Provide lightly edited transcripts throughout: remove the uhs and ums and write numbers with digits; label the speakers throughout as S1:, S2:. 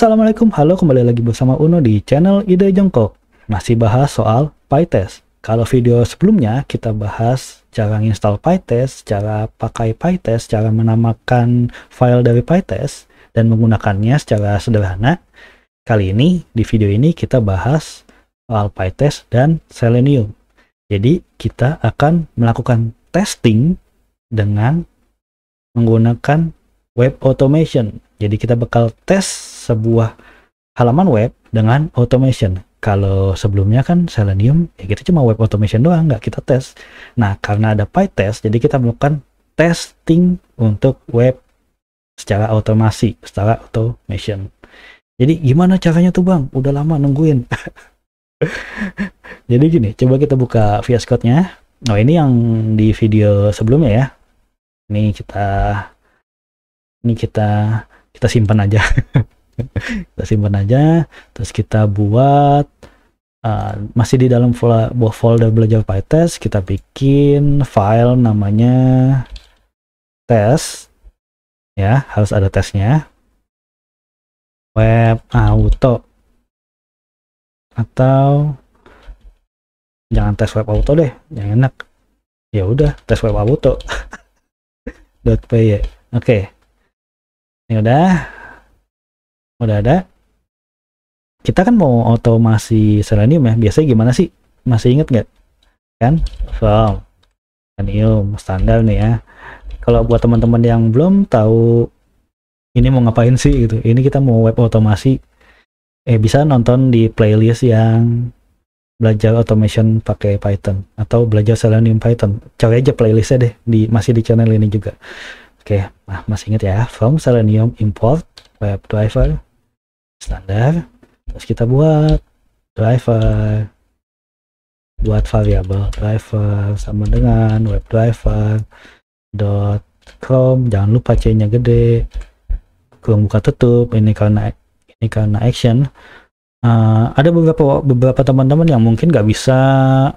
S1: Assalamualaikum, halo, kembali lagi bersama Uno di channel Ide Jongkok. Masih bahas soal PyTest. Kalau video sebelumnya kita bahas cara install PyTest, cara pakai PyTest, cara menamakan file dari PyTest, dan menggunakannya secara sederhana. Kali ini, di video ini kita bahas soal PyTest dan Selenium. Jadi kita akan melakukan testing dengan menggunakan web automation. Jadi kita bakal tes sebuah halaman web dengan automation. Kalau sebelumnya kan Selenium, ya kita cuma web automation doang, nggak kita tes. Nah, karena ada PyTest, jadi kita melakukan testing untuk web secara otomasi, secara automation. Jadi gimana caranya tuh Bang? Udah lama nungguin. Jadi gini, coba kita buka VS Code-nya. Oh, ini yang di video sebelumnya ya. Ini kita simpan aja. Kita simpan aja, terus kita buat masih di dalam folder belajar PyTest, kita bikin file namanya test ya, harus ada tesnya, web auto, atau jangan tes web auto deh, yang enak ya udah tes web auto. .py. Oke. Ini udah ada. Kita kan mau otomasi Selenium ya. Biasanya gimana sih? Masih inget nggak? Kan? From Selenium standar nih ya. Kalau buat teman-teman yang belum tahu ini mau ngapain sih gitu. Ini kita mau web otomasi. Bisa nonton di playlist yang belajar automation pakai Python atau belajar Selenium Python. Cari aja playlistnya deh, masih di channel ini juga. Oke, nah masih ingat ya, from Selenium import WebDriver standar, terus kita buat driver, buat variabel driver sama dengan WebDriver.Chrome, jangan lupa C-nya gede, Chrome buka tutup, ini karena action. Ada beberapa teman-teman yang mungkin nggak bisa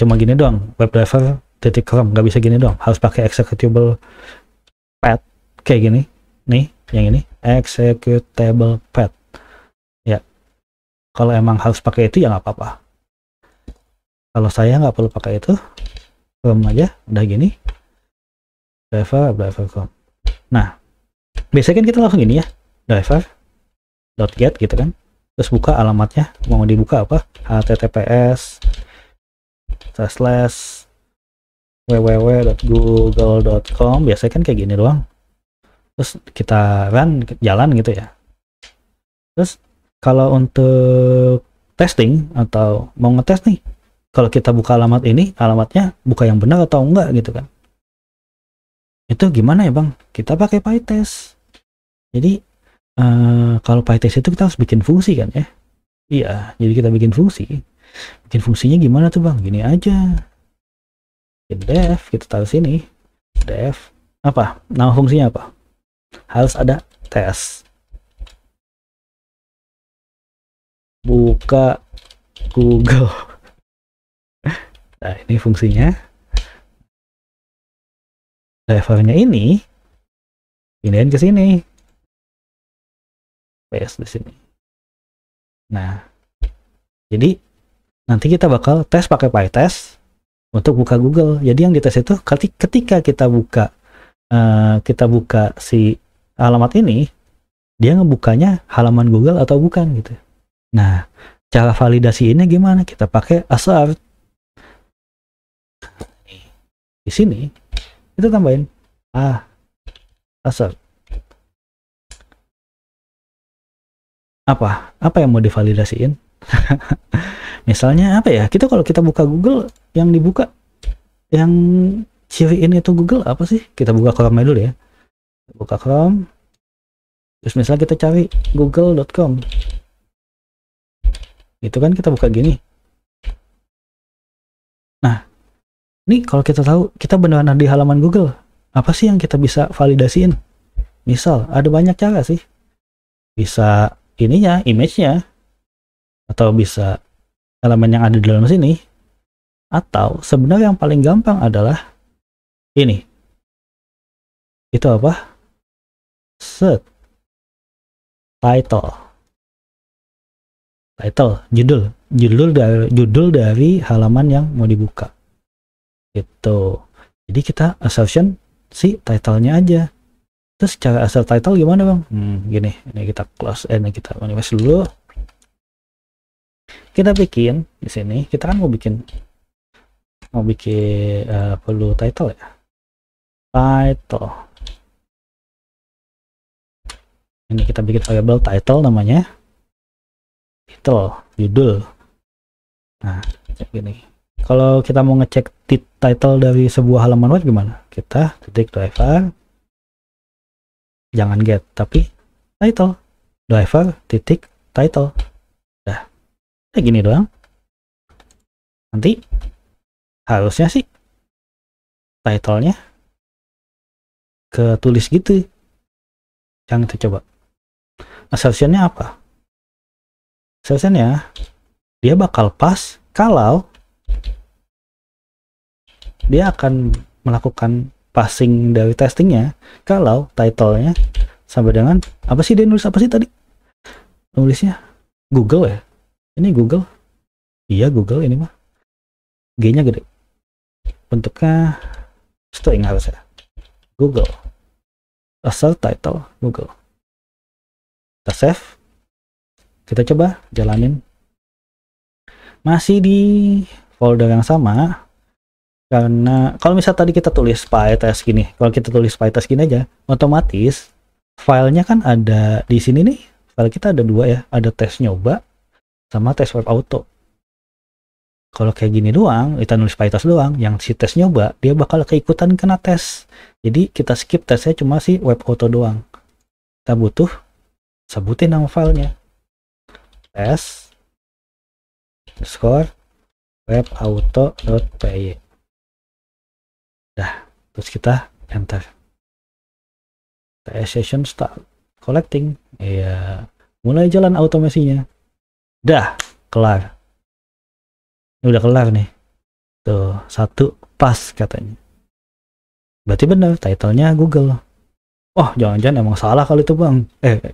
S1: cuma gini doang, WebDriver.Chrome nggak bisa gini doang, harus pakai executable path kayak gini nih, yang ini executable path ya. Kalau emang harus pakai itu ya nggak apa-apa, kalau saya nggak perlu pakai itu, Chrome aja udah gini, driver.Chrome. Nah, biasanya kan kita langsung gini ya, driver.get gitu kan, terus buka alamatnya, mau dibuka apa, https://www.google.com, biasanya kan kayak gini doang, terus kita run, jalan gitu ya. Terus kalau untuk testing atau mau ngetes nih, kalau kita buka alamat ini, alamatnya buka yang benar atau enggak gitu kan, itu gimana ya Bang? Kita pakai PyTest. Jadi kalau PyTest itu kita harus bikin fungsi kan ya. Iya, jadi kita bikin fungsinya gimana tuh Bang? Gini aja, def, kita taruh sini, def apa, nama fungsinya apa, harus ada tes, buka Google. Nah, ini fungsinya, drivernya ini pindahin ke sini, paste di sini. Nah, jadi nanti kita bakal tes pakai PyTest untuk buka Google. Jadi yang dites itu ketika kita buka si alamat ini, dia ngebukanya halaman Google atau bukan gitu. Nah, cara validasi ini gimana? Kita pakai assert. Di sini kita tambahin assert. Apa yang mau divalidasiin? Misalnya apa ya, kalau kita buka Google, yang dibuka, yang ciriin itu Google apa sih? Kita buka Chrome dulu ya, buka Chrome, terus misalnya kita cari google.com, itu kan kita buka gini. Nah, ini kalau kita tahu kita beneran ada di halaman Google, apa sih yang kita bisa validasiin? Misal ada banyak cara sih, bisa ininya, image-nya, atau bisa elemen yang ada di dalam sini, atau sebenarnya yang paling gampang adalah ini. Itu apa? Set title. title, judul dari halaman yang mau dibuka gitu. Jadi kita assertion si title-nya aja. Terus cara assert title gimana bang? Gini, ini kita close, ini kita manifest dulu. Kita bikin di sini, kita kan mau bikin perlu title ya. Title. Ini kita bikin variable title namanya. Title, judul. Nah, gini. Kalau kita mau ngecek title dari sebuah halaman web gimana? Kita titik driver, jangan get, tapi title, driver titik title. Nah, kayak gini doang. Nanti harusnya sih title-nya ketulis gitu. Yang kita coba. Assertion-nya apa? Assertion-nya dia bakal pas kalau dia akan melakukan passing dari testingnya kalau title-nya sama dengan apa sih, dia nulis apa sih tadi? Nulisnya Google ya? Ini Google? Iya Google ini mah. G-nya gede. Bentuknya string harusnya. Google. Assert title Google. Kita save. Kita coba jalanin. Masih di folder yang sama. Karena kalau misal tadi kita tulis PyTest gini, kalau kita tulis PyTest gini aja, otomatis filenya kan ada di sini nih. File kita ada dua ya, ada tes nyoba sama tes web auto. Kalau kayak gini doang, kita nulis PyTest doang, yang si tes nyoba dia bakal keikutan kena tes. Jadi kita skip tesnya cuma si web auto doang. Kita butuh sebutin nama filenya. Tes score web auto.py. Dah, terus kita enter. Session start collecting. Iya, mulai jalan automasinya. Dah, kelar. Ini udah kelar nih. Tuh, satu pas katanya. Berarti bener, title-nya Google. Oh, jangan-jangan emang salah kali itu bang.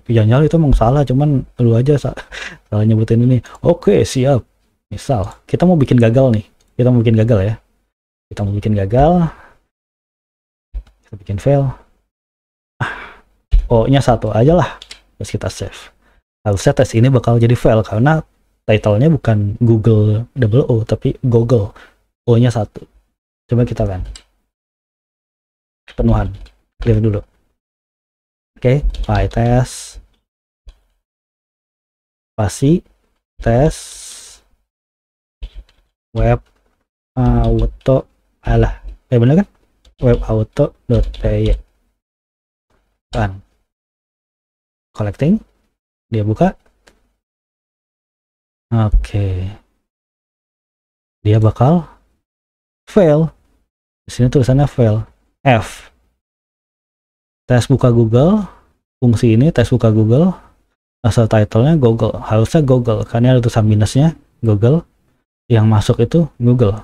S1: Jangan-jangan itu emang salah, cuman lu aja salah nyebutin ini. Oke, siap. Misal, kita mau bikin gagal nih. Kita mau bikin gagal ya. Kita mau bikin gagal. Kita bikin fail. O-nya satu aja lah. Terus kita save. Harusnya tes ini bakal jadi fail karena title-nya bukan Google double O, tapi Google. O-nya satu. Coba kita run. Penuhan. Clear dulu. Oke, PyTest. Spasi. Tes. Web auto. Alah. Bener kan? Web auto.py. Run. Collecting. Dia buka. Oke. Dia bakal fail. Di sini tulisannya fail. F. Tes buka Google. Fungsi ini tes buka Google. Asal title-nya Google. Harusnya Google karena ada tulisan minusnya Google. Yang masuk itu Google.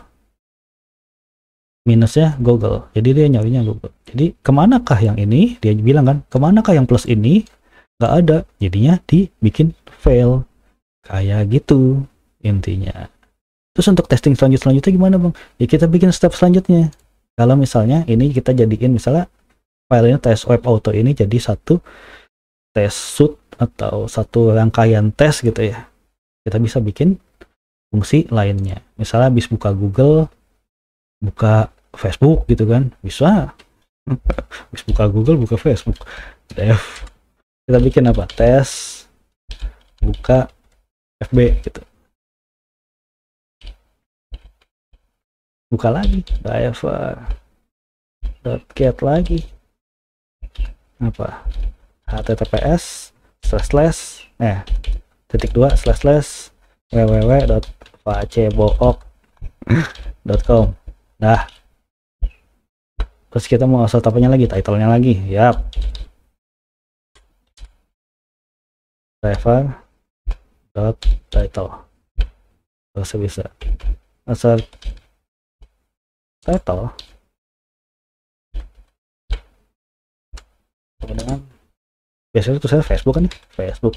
S1: Minusnya Google. Jadi dia nyarinya Google. Jadi kemanakah yang ini? Dia bilang kan, kemanakah yang plus ini? Nggak ada. Jadinya dibikin fail. Kayak gitu intinya. Terus untuk testing selanjutnya gimana bang? Ya kita bikin step selanjutnya. Kalau misalnya ini kita jadiin misalnya filenya tes web auto ini jadi satu tes suite atau satu rangkaian tes gitu ya. Kita bisa bikin fungsi lainnya. Misalnya habis buka Google, buka Facebook gitu kan, bisa. Habis buka Google, buka Facebook. Kita bikin apa? Tes buka FB gitu. Buka lagi driver.get lagi apa https://www.facebook.com. Nah, terus kita mau asal tapenya lagi, title-nya lagi. Yap. Driver.title. Terus bisa asal title dengan biasanya itu saya Facebook kan, Facebook.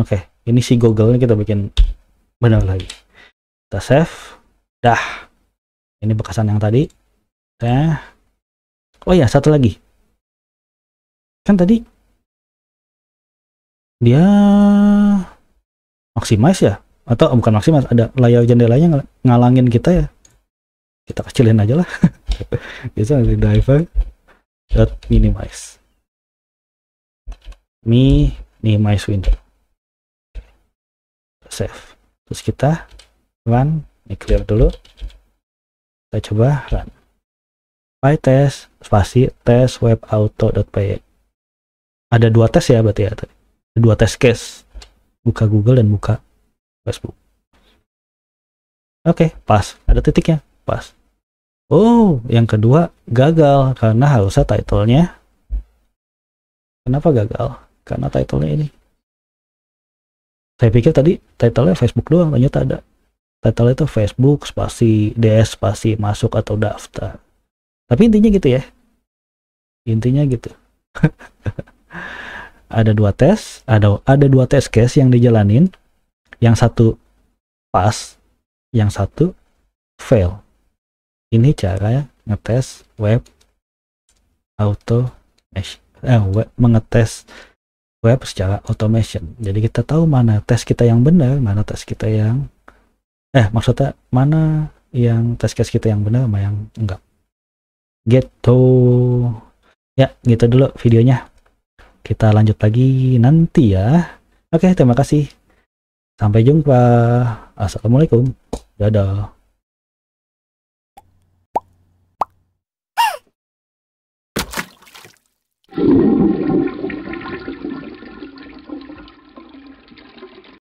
S1: Oke, ini si Google ini kita bikin benar lagi. Kita save. Dah. Ini bekasan yang tadi. Nah. Oh ya, satu lagi. Kan tadi dia maximize ya? Atau bukan maximize, ada layar jendelanya ngalangin kita ya. Kita kecilin aja lah. Bisa di driver minimize window, save, terus kita run. Ini clear dulu, kita coba run PyTest spasi tes web auto.py. Ada 2 tes ya berarti ya, ada 2 test case, buka Google dan buka Facebook. Oke, pas, ada titiknya, pas. Oh, yang kedua gagal karena harusnya title-nya. Kenapa gagal? Karena title-nya ini. Saya pikir tadi title-nya Facebook doang, ternyata ada. Title itu Facebook spasi DS spasi masuk atau daftar. Tapi intinya gitu ya. Intinya gitu. Ada 2 tes, ada 2 tes case yang dijalanin. Yang satu pas, yang satu fail. Ini cara ngetes web automation, mengetes web secara automation. Jadi kita tahu mana tes kita yang benar, mana tes kita yang maksudnya mana yang tes case kita yang benar, mana yang enggak. Gitu. Ya, gitu dulu videonya. Kita lanjut lagi nanti ya. Oke, terima kasih. Sampai jumpa. Assalamualaikum. Dadah.